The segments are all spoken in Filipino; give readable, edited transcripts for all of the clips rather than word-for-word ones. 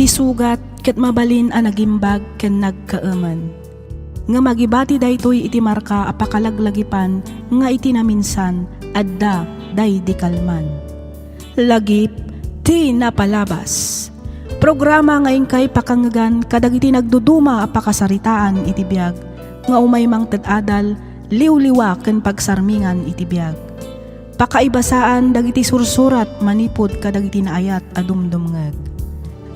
Iti sugat ket mabalin a nagimbag ken nagkaaman. Nga magibati daytoy iti marka a pakalaglagipan nga iti naminsan adda day di kalman. Lagip ti napalabas. Programa nga ingkay pakangagan kadagiti nagduduma a pakasaritaan iti biag nga umaymang ted-adal liwliwa ken pagsarmingan iti biag. Pakaibasaan dagiti sursurat manipod kadagiti naayat a dumdumngeg.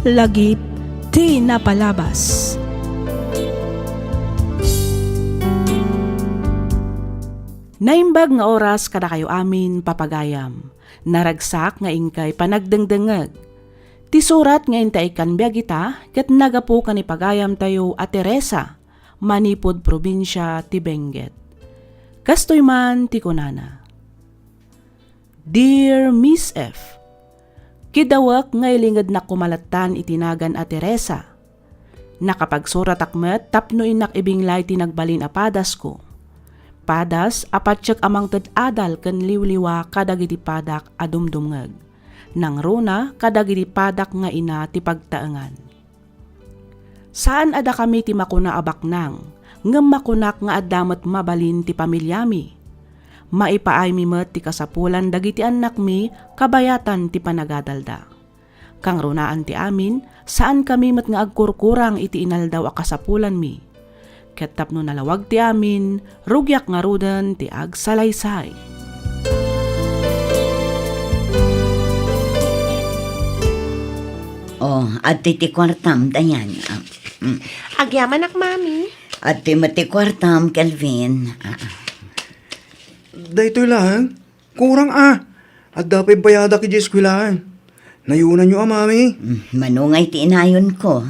Lagip ti napalabas. Naimbag nga oras kada kayo amin papagayam. Naragsak nga ingkay panagdengdengeg. Ti surat nga intay kan biagita ket nagapu kan ipagayam tayo a Teresa, manipod probinsya ti Benguet. Kastoy man ti kunana. Dear Miss F, kidawak nga ilingad na kumalatan itinagan a Teresa. Nakapagsurat akmet tapno inak ibinglay tinagbalin a padas ko. Padas apatsyag amang ted-adal ken liwliwa kadagiti padak a dumdumngeg. Nang runa kadagiti padak nga ina ti pagtaengan. Saan ada kami ti makuna abaknang, ngem makunak nga addamet mabalin ti pamilyami. Maipaay mi met ti kasapulan dagiti anak mi kabayatan ti panagadalda. Kang runaan ti amin, saan kami met nga agkurkurang iti inaldaw a kasapulan mi. Ket tapno nalawag ti amin, rugyak nga ruden ti agsalaysay. Oh, at ti kwartam dayan. Agyaman ak, mami. At ti kwartam, Kelvin. Daytoy lang, kurang At dapat bayada ki eskwilahan. Nayunan nyo mami. Manungay ti inayon ko.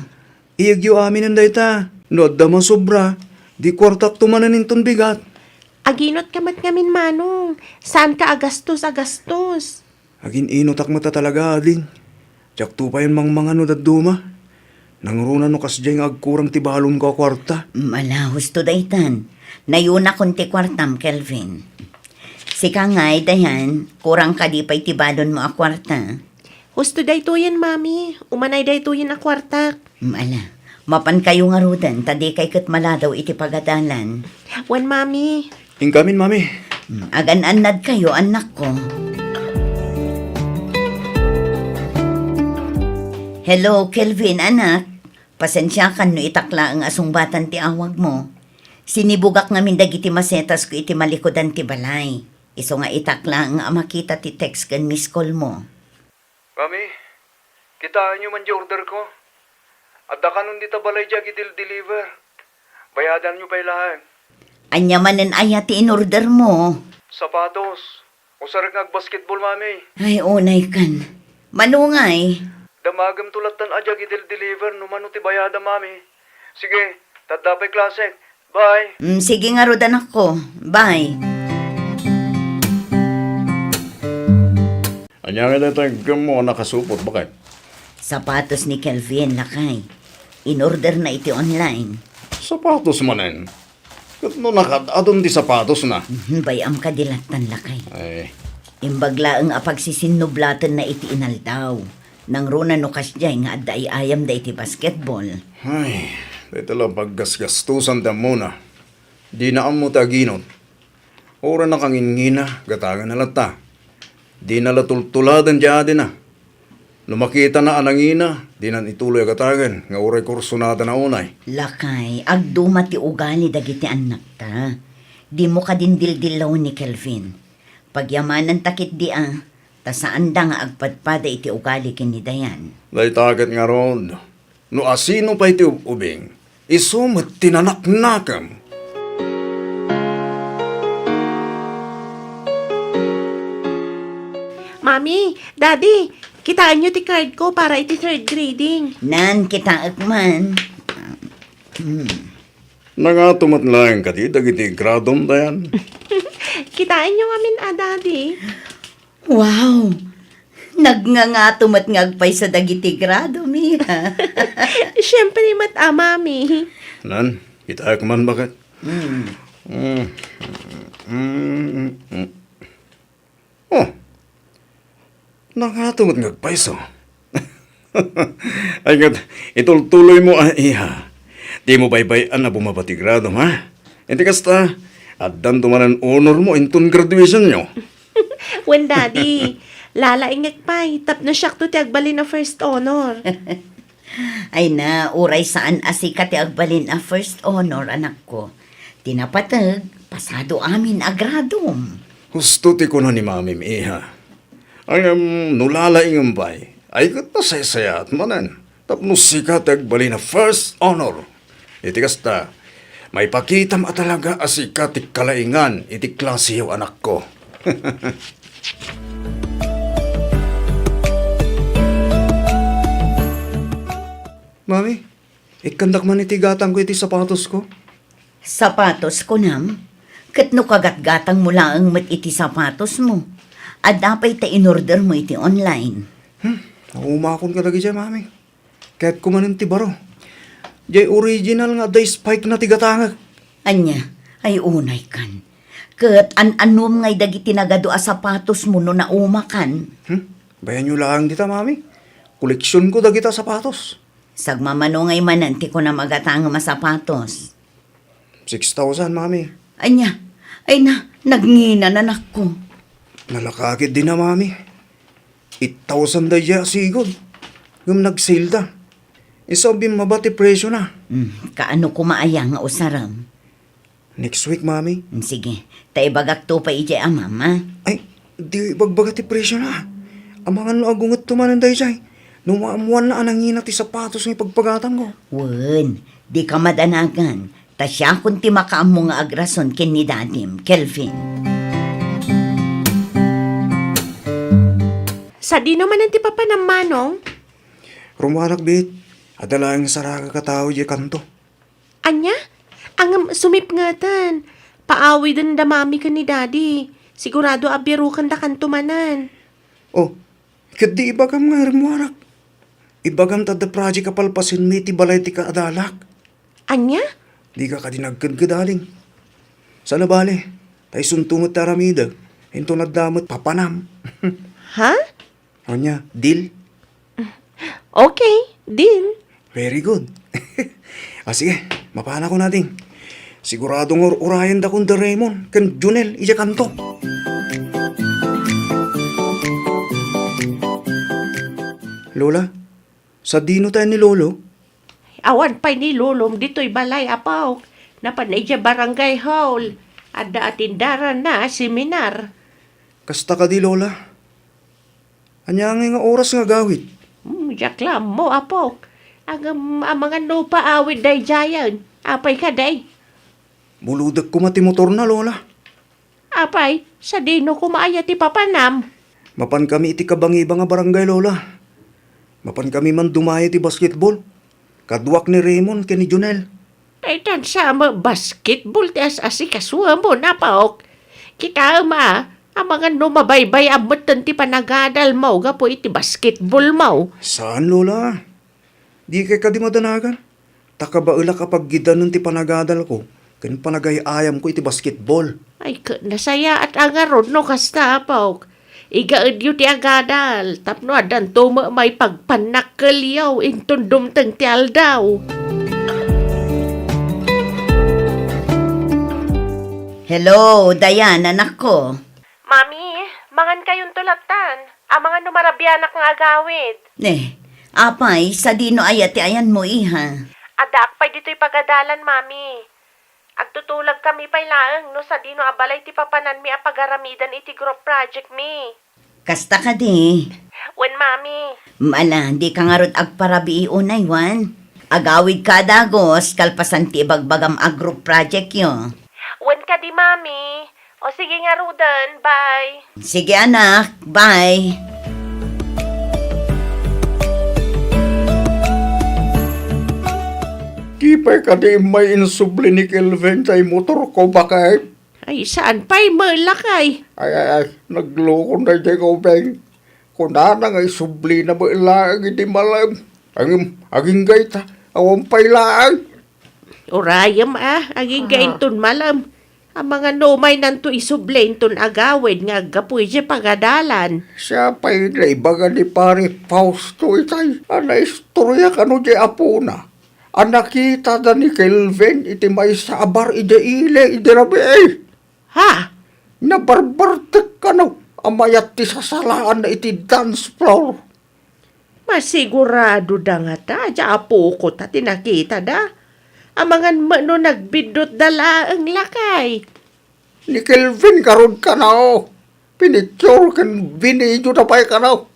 Iyagyo amin ang dayta. No, adda sobra. Di kwartak tumanan inton bigat. Aginot ka mat ngamin, manong. Saan ka agastos? Agin inotak mata talaga, ading. Tsak tupayan mang mga no daduma. Nangruna no kasdyay nga agkurang tibalon ko kwarta. Malahos to daytan. Nayuna kon ti kwartam, Kelvin. Sika nga'y dayan, kurang kadipay tibalon mo a kwarta. Husto daytoyen, mami. Umanay daytoyen a kwartak. Mapan kayo nga rudan, tadi kay kat maladaw iti pagadalan. Wan, mami. Ingkamin, mami. Agan-anad kayo, anak ko. Hello, Kelvin, anak. Pasensya kan no itakla ang asungbatan ti awag mo. Sinibugak ngamin dagiti masetas ko iti malikodan ti balay. Iso nga itakla ang makita ti text kan miss call mo. Mami, kitaan nyo man di order ko. Adda ka nun dita balay dya deliver. Bayadan nyo pa ilahan. Anya manen aya ti in-order mo. Sapatos. O sarag basketball, mami. Ay, unay kan. Manungay. Damagam tulatan adya deliver no mano ti bayada, mami. Sige, tadapay klase. Bye. Sige nga rodan ako. Bye. Anya nga dito mo nakasupot, bakit? Sapatos ni Kelvin, lakay. In-order na iti online. Sapatos manen. Kat no nakadadon di sapatos na. Bayam ka dilatan, lakay. Ay, Imbagla ang apagsisinnublatan na iti inaldaw. Nang runa no kasjay nga adda ayam da iti basketball. ay, dito lang paggasgastusan da muna. Di na mo taginot. Ora na kang ingina, gatagan na lata. Di na latultuladan dyan na. Lumakita na anangina, di na ituloy gatagan, nga oray kursunada na unay. Lakay, agduma ti ugali dagiti anak ta. Di mo ka din dildilaw ni Kelvin. Pagyamanan takit di ta saan da nga agpadpada iti ugali kini dayan. Laytagat nga ron. No asino pa iti ubing, isumot tinanak-nakam. Mami, daddy, kitaan nyo ti card ko para iti third grading. Nan kita akman. Nangatumat lang ka di, dagiti gradom dayan. Kitaan nyo ngamin, daddy. Wow! Nagngangatom at ngagpay sa dagiti grado, Mia. Siyempre, mami. Nan, kita ka man bakit? Oh, nakatumat ngagpaiso. Ay kat, itultuloy mo iha. Di mo baybayan na bumabatigrado, ha? Hindi kasta, adan tumanan honor mo inton graduation nyo. When daddy, lalaingag pa'y, tapno siyak to ti agbalin na first honor. Ay na, uray saan asika ti agbalin a first honor, anak ko. Tinapatag, pasado amin agradom. Gusto ti ko na ni mami iha. Ang nulalaing bay, ay kat pasayasaya at manan. Tapno sikat agbali na first honor. Iti kasta, may pakita mo talaga asika ti kalaingan iti klase yung anak ko. Mami, ikandak man iti gatang ko iti sapatos ko. Sapatos ko nam, kat no kagat-gatang mo lang mat iti sapatos mo. At dapat ta in-order mo iti online. Umakon ka lagi dyan, mami. Kahit kumanin ti baro. Jay original nga day spike na ti gatangag. Anya, ay unay kan. Kat an-anom ngay dagiti nagado a sapatos mo no na umakan. Bayan nyo lang dita, mami. Koleksyon ko dagita sapatos. Sagmamano ngay mananti ko na magatang masapatos. 6,000, mami. Anya, ay na, nagngina na ko. Nalakakit din na, mami. 8,000 daya sigod. Ngam nag-sale da. Isabi mabati presyo na. Kaano kumaayang nga usaram. Next week, mami. Sige, tay bagak to pa ije a mama. Ay, di bagbagati presyo na. Amangan no agungot tumanan dahi jay. Nung maamuan na anangina ti sapatos ng pagpagatan ko. Wen, di ka madanagan. Ta siya kunti makaamo nga agrason ken ni dadim, Kelvin. Sa di naman ang ti papa ng manong, Rumanak bit. Adala ang saraka katao di kanto. anya, ang sumip nga tan. Paawi din da mami ka ni daddy. Sigurado abiru kan da kan tumanan. Oh, kadi ibagam nga rumanak. Ibagam tada project kapalpasin mi ti balay ti kaadalak. Anya? Di ka kadinagkad kadaling. Sa nabali, tay suntungot taramida. Hinto nadamot papanam. Ha? Anya, deal? Okay, din. Very good. Sige, mapana ko natin. Siguradong urayan da kong da Raymond, kan Junel, ija kanto. Lola, sa dino tayo ni Lolo? Awan pa'y ni Lulom dito'y balay apaw. Napanay dya barangay hall. Ada atindaran na seminar. Kasta ka di, Lola. Anya nga oras nga gawit. Jaklam mo apaw. Ang mga lupa awid day jayan. Apay ka day. Buludag ko mati motor na, Lola. Apay, sa dino kumaaya ti papanam. Mapan kami iti kabangiba nga barangay, Lola. Mapan kami man dumaya ti basketball. Kadwak ni Raymond ken ni Junel. Ay tan sa basketball ti asikaswa mo napaok. Kita ma, ang mga numabaybay amot ti panagadal mo gapo iti basketball mo. Saan, Lola? Di kay ka di madanagan. Takabaula kapag gidanon ti panagadal ko. Ken panagayayam ko iti basketball. Ay, nasaya at angarod no kasta apaok. Igaad yu ti agadal, tapno adan tuma may pagpanakkalyaw inton dumteng ti aldaw. Hello, Dayan, anak ko. Mami, mangan kayong tulatan. Ang mga numarabyanak nga agawid. Apay, sa dino ayati ayan mo iha. Adak pa'y dito'y pagadalan, mami. Agtutulag kami pa'y laang no sa dino abalay ti papanan mi a pagaramidan iti group project mi. Kasta ka di. Wen, mami. Mala, di ka nga rod agparabi unay, Wan. Agawid ka dagos, kalpasan ti bagbagam a group project yo. Wen ka di, mami. O sige nga, Rudan. Bye. Sige anak, bye. Kipay ka di may insubli ni Kelvin sa motor ko bakay. Ay, saan pa'y malakay? Ay, nagloko na dyan ko, Beng. Kung na nga isubli na ba ilang hindi malam. Aging gaita, awang pailaan. Urayam aging gaintun malam. Ang mga numay nanto isublain ton agawid nga gapuy siya pagadalan. Siya pa'y naibaga ni pare Fausto itay. Ana istorya kano di apuna. Ang nakita da ni Kelvin iti may sabar ide ile ide rabi eh. Ha? Nabarbartek kano. Amayat ti sasalaan na iti dance floor. Masigurado da nga ta, dya apo ko ta tinakita da. Amangan mano nagbidot dala ang lakay. Ni Kelvin karon ka na o. Pinicture kan binidyo na pa'y ka na o.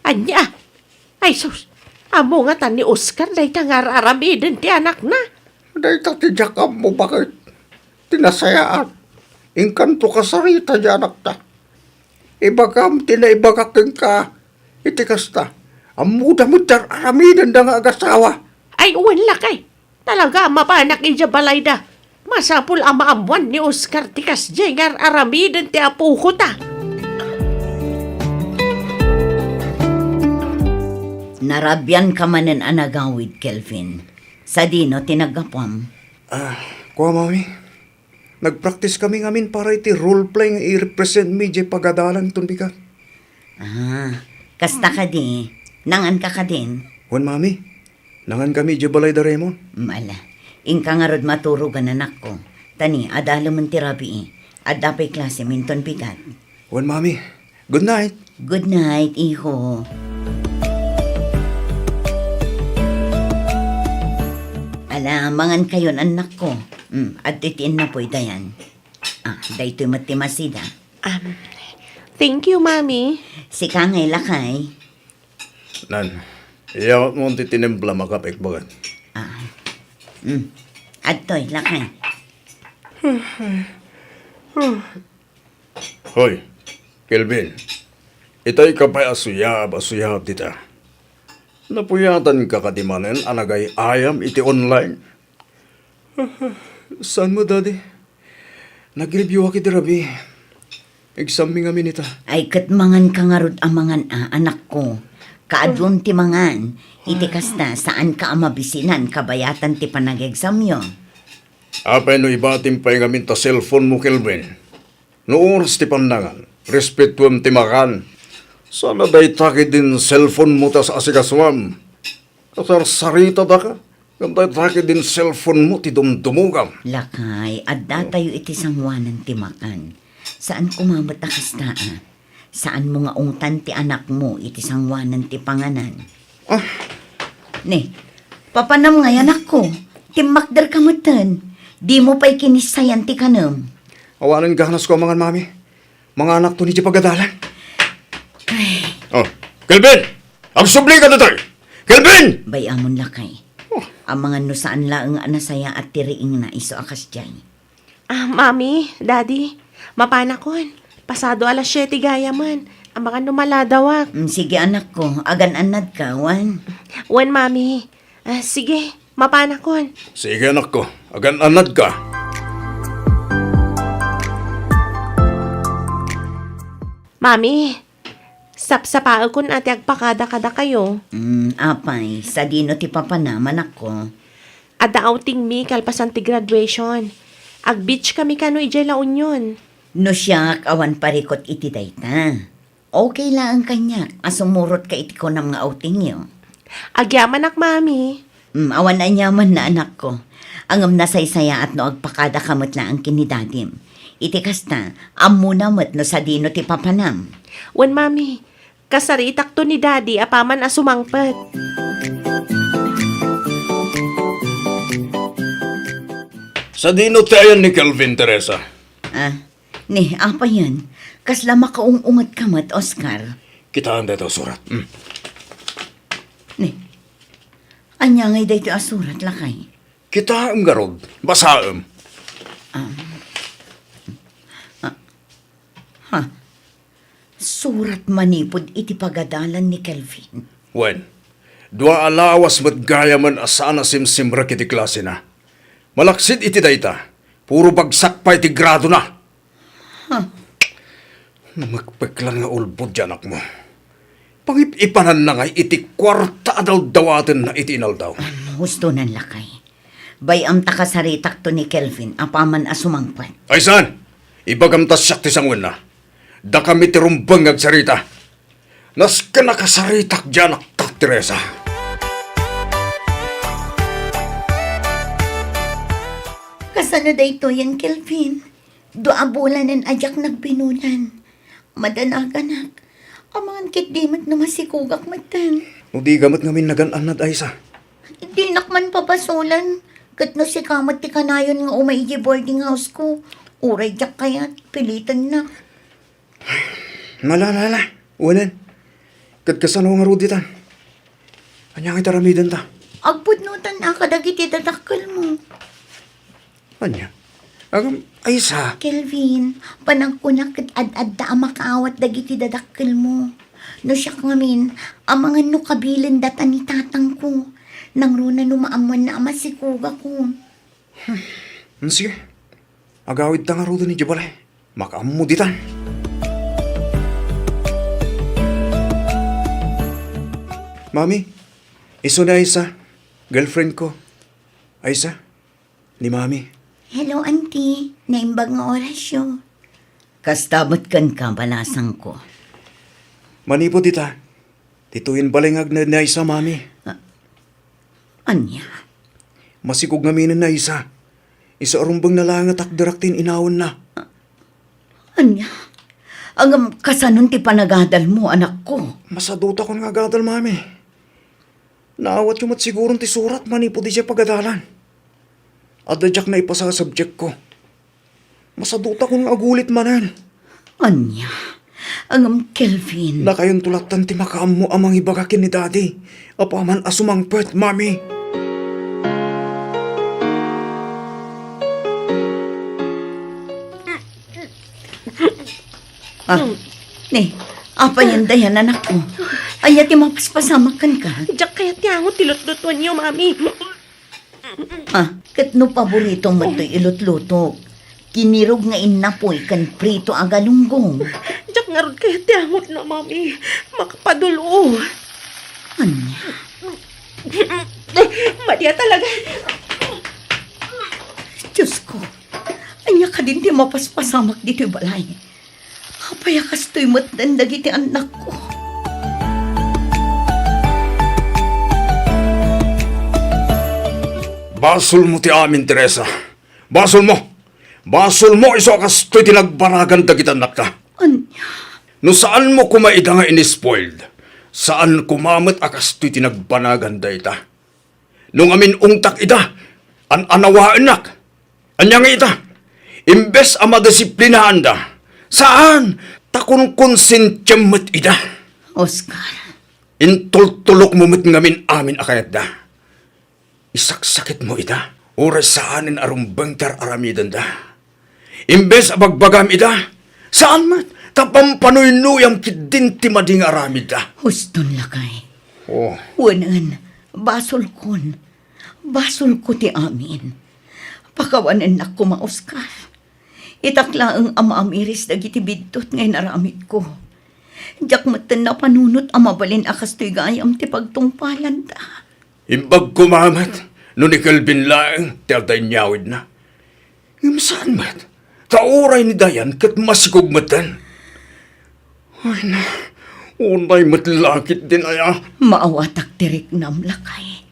Anya? Ay sus, amo nga ta ni Oscar day tangar aramidin ti anak na. Day tatidyak mo bakit? Tinasayaan. Inkanto ka sarita di anak ta. Ibagam tinaibagaking ka. Itikas ta. Ang muda mo dyan aramidan da nga agasawa. Ay uwan lakay. Talaga mapanak ija balayda. Masapul ama amuan ni Oscar tikas jengar aramidin ti apo ko ta. Narabyan ka manen anagawid, Kelvin. Sa dino tinagapam. Kuha, mami. Nagpractice kami ngamin para iti roleplay nga i-represent mi di pagadalan ton bigat. Kasta ka di. Nangan ka din. Wan, mami. Nangan kami di balay da Raymond. Mala. Ingka nga rod maturugan anak ko. Tani, adalo man tirabi Adapay klase minton bigat. Wan, mami. Good night. Good night, iho. Alamangan kayon anak ko. At titiin na po'y dayan. Dayto'y matimasida. Thank you, Mami. Si Kangay Lakay. Nan, iyawat mo ti tinempla makapik bagat. Adto'y Lakay. Hoy, Kelvin. Itay ka pa asuyab dita. Napuyatan ka kadimanen anagay ayam iti online. Saan mo, daddy? Nag-review ako di rabi. Exam mi nga minita. Ay katmangan ka nga rod amangan anak ko. Kaadyon ti mangan. Iti kasta saan ka amabisinan kabayatan ti panag-exam yun. Apay no ibatim pa'y ngamin ta cellphone mo, Kelvin. No oras ti pandangan, respetuam ti makan. Sana day takid din cellphone mo ta sa asigaswam. Kasar sarita da ka, kantay takid din cellphone mo ti dumdumugam. Lakay, adda tayo iti sangwanan ti makan. Saan kumamot na kasta Saan mo nga ungtan ti anak mo iti sangwanan ti panganan? Ne, papanam nga anak ko. Timakdar kamutan. Di mo pa'y kinisayan ti kanam. Awanan ganas ko mga mami. Mga anak to ni di pagadalan. Oh, Kelvin! Absubli ka na tayo! Kelvin! Bayamon lakay. Ang mga no saan laang anasaya at tiriing na iso akas dyan. Mami, Daddy, mapanakon. Pasado alas 7 gaya man. Ang mga numaladawak. Sige anak ko, agan-anad ka, Wan. Wan, Mami. Sige, mapanakon. Sige anak ko, agan-anad ka. Mami, sapsapao kun ati agpakada-kada kayo. Apay, sa dino ti papanaman ako. Ada outing mi kalpasan ti graduation. Ag-beach kami kano ijay La Union. No siya awan parikot iti dayta. Okay lang ang kanya, asumurot ka iti ko ng mga outing yo. Agyaman ak, Mami. Awan na nyaman na anak ko. Angam na saysaya at no agpakada kamot na ang kinidadim. Iti kasta, amuna mo't no sa dino ti papanam. Wan, Mami. Kasaritak to ni Daddy apaman asumangpet. Sa dino tayo ni Kelvin, Teresa. Apa yan? Kasla makaungungat kamot, Oscar. Kitaan dito surat. Anya ngay dayto asurat lakay. Kitaan garod, basaam. Surat manipod iti pagadalan ni Kelvin. Wen, dua alawas mat gaya man asana simsimra kiti klase na. Malaksid iti dayta, puro bagsak pa iti grado na. Magpeklan nga ulbod dyan anak mo. Pangipanan na nga iti kwarta daw dawatin na iti inaldaw. Gusto nan lakay. Bayam ta kasaritak to ni Kelvin, apaman asumangpat. Ay saan? Ibagamtas siya ti sangwan na. Da kami ti rumbang agsarita. Nas ka nakasaritak dyan aktak Teresa. Kasano da ito yan, Kelvin? Doa bulanan ajak nagbinunan. Madanaganak. Amangan kit dimat na masikugak matan. No di gamit ngamin nagananad ay sa. Di nakman papasulan. Kat no si kamat ti kanayon nga umaigi boarding house ko. Uray jak kaya, pilitan na. Malalala. Uwanan. Kadkasano nga ruditan. Anyang itaramidan ta. Agpudnutan na kadagiti dadakkel mo. Anya? Agam, ay sa. Kelvin, panagkunak kat ad-ad da makaawat dagiti dadakkel mo. No siya ngamin, amangan no kabilin data ni tatang ko. Nang runa no maamuan na ama si kuga ko. Sige. Agawid ta nga rudo ni Jabalay. Makamuditan. Mami, iso na Aisa. Girlfriend ko. Aisa, ni Mami. Hello, auntie. Naimbag nga orasyo. Kastabot kan ka, balasang ko. Manipo dita. Tituin balingag na Aisa, Mami. Anya? Masikog nga minan na Aisa. Isa arumbang nalangat akdaraktin inawon na. Anya? Ang kasanon ti panagadal mo, anak ko. Masaduta ko nga gadal, Mami. Naawat yung sigurong ti surat, manipo di siya pagadalan. Adadyak na ipasa sa subject ko. Masaduta kong agulit manan. Anya? Ang Kelvin. Na kayon tulatan ti makaam mo amang ibagakin ni Daddy. Apaman asumang pert, Mami. Apa yan dayan, anak ko? Anya ti mapaspasamakan ka. Diyak kaya tiyango tilot-lutuan niyo, Mami. Kat no paborito mo to'y ilot-lutok. Kinirog nga inapoy kan prito agalunggong. Diyak nga ron kaya tiyango na, Mami. Makapadulo. Anya? Madya talaga. Diyos ko. Anya ka din ti mapaspasamak dito'y balay. Kapayakas to'y matanda giti anak ko. Basol mo ti amin, Teresa. Basol mo. Basol mo iso akas to'y tinagbaragan dagitan nak ka. Anya? No saan mo kumaida nga inispoiled? Saan kumamit akas to'y tinagbanagan da ita? Nung amin ungtak ida, anawaan nak. Anya nga ita? Imbes ama disiplinaan da. Saan? Takon konsentyam met ida. Oscar. Intultulok mo met ngamin amin akayat da. Isaksakit mo ida. Oras saanin arumbang tar aramidan da. Imbes abagbagam ida. Saan mat? Tapampanoy-nuyam kidin ti mading aramid da. Huston lakay. Oh. Wanan. Basol kon. Basol ko ti amin. Pakawanan na ko ma Oscar. Itakla ang ama-amiris dagiti bidtot ngay naramid ko. Diyak matan na panunot amabalin akas to'y gayam ti pagtungpalan da. Imbag kumamat, no ni Calvin lang, tiyatay nyawid na. Saan mat? Tauray ni Dayan kat masikugmatan. Ay na, unay matlakit din aya. Maawatak tirik nam lakay.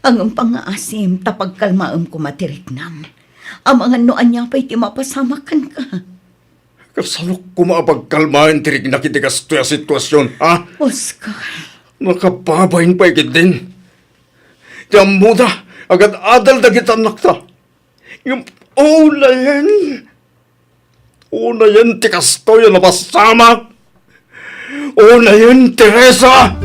Ang pangaasim tapagkalmaam ko matirik nam. Ang mga noan niya pa'y timapasamakan ka. Kasalok kumapagkalmahan tirig na kitikas tuya sitwasyon, ha? Oscar. Nakababayin pa ikit din. Tiyang muda, agad adal na kita nakta. Yung una yan tikas tuya na pasamak. Una yan, Teresa!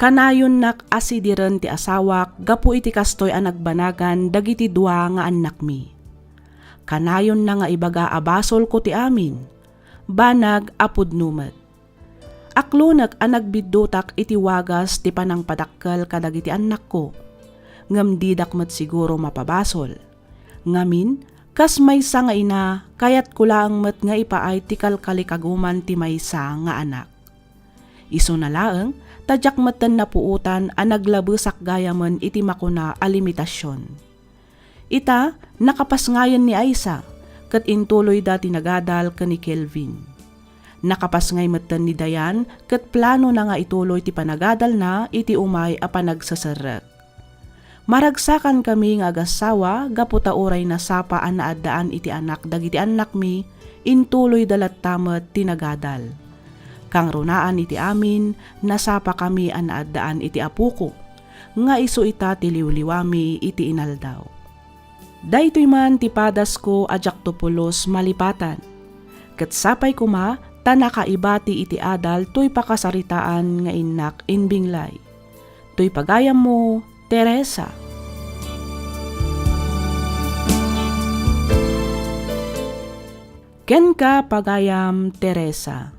Kanayon nak asidiren ti asawak, gapu iti kastoy ang nagbanagan, dagiti dua nga anak mi. Kanayon na nga ibaga abasol ko ti amin, banag apud numet. Aklunak ang nagbiddutak iti wagas ti panang padakkel kadagiti anak ko. Ngam didak met siguro mapabasol. Ngamin, kas maysa nga ina, kayat kulang met nga ipaay ti kalkalikaguman ti maysa nga anak. Iso na laeng, tadyak matan na puutan a naglabusak gayaman iti makuna a limitasyon. Ita, nakapasngayan ni Aisa, kat intuloy dati nagadal ka ni Kelvin. Nakapasngay matan ni Dayan, kat plano na nga ituloy ti panagadal na iti umay a panagsasarak. Maragsakan kami nga agasawa, gaputa oray na sapa an naadaan iti anak dagiti anak mi, intuloy dalat tamat tinagadal. Kang runaan iti amin, nasapa kami an naadaan iti apuko, nga iso ita tiliwliwami iti inaldaw. Daytoy man ti padas ko ajak tupulos malipatan. Ket sapay kuma, tanakaibati iti adal toy pakasaritaan nga inak inbinglay. Toy pagayam mo, Teresa. Ken ka pagayam, Teresa.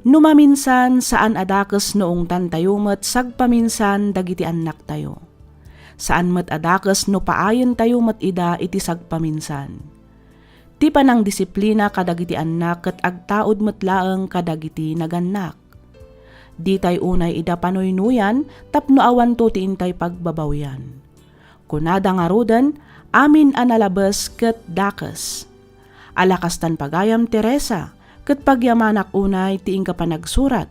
Numaminsan saan adakes noong tantayo met sagpaminsan dagiti anak tayo. Saan met adakes no paayen tayo met ida iti sagpaminsan. Ti panang disiplina kadagiti anak ket agtaod met laeng kadagiti naganak. Di tay unay ida panuynuyan tapno awan to ti intay pagbabawyan. Kunada nga roden, amin analabes ket dakes. Alakastan pagayam, Teresa, ket pagyamanak unay ti ingka panagsurat.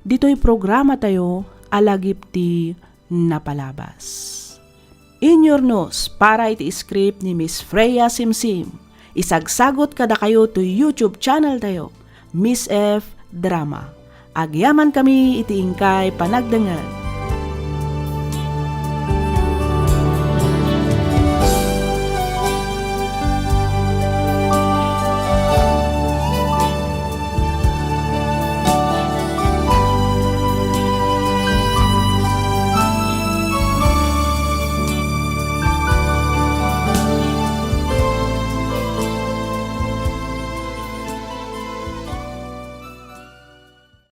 Dito'y programa tayo alagip ti napalabas. In your nose, para iti script ni Miss Freya Simsim. Isagsagot kada kayo to YouTube channel tayo, Miss F Drama. Agyaman kami iti ingkay panagdangan.